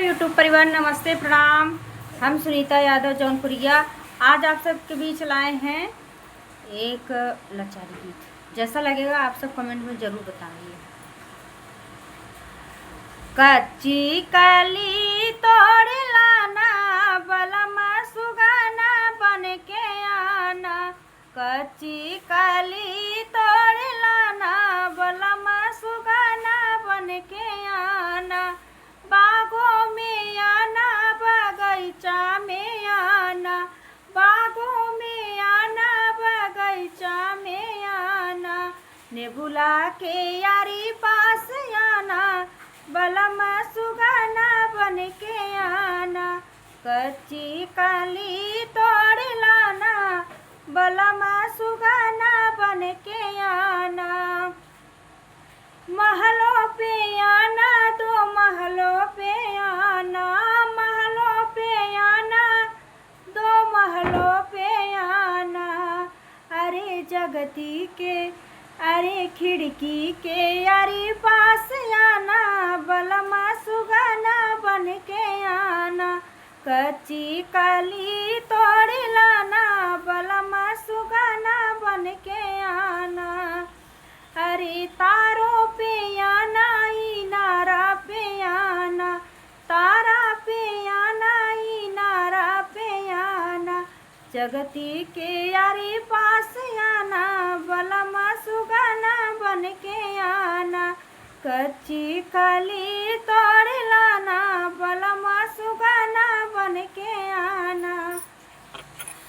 YouTube परिवार, नमस्ते प्रणाम। हम सुनीता यादव जौनपुरिया आज आप सबके बीच लाए हैं एक लाचारी गीत। जैसा लगेगा आप सब कमेंट में ज़रूर बताइए। कच्ची कली तोड़ लाना बलमा सुगाना बन के आना, कच्ची कली तोड़ लाना बलमा सुगाना बन के आना, बागों में आना बगीचा में आना, बागों में आना बगीचा में आना, नेबुला के यारी पास आना बलमा सुगाना बन के आना, कच्ची कली तोड़ लाना बलमा सुगाना बन के आना, महलों पे आना दो महलों पे आना, महलों पे आना दो महलों पे आना, अरे जगती के अरे खिड़की के यारी पास आना बलमा सुगाना बन के आना, कच्ची कली तोड़ लाना बलमा सुगाना बन के आना, अरे तारों पे आना इनारा पे आना, तारा पे आना इनारा पे आना, जगती के यारी पास आना बलमा सुगाना बन के आना, कच्ची कली तोड़ लाना बलमा सुगाना बन के आना।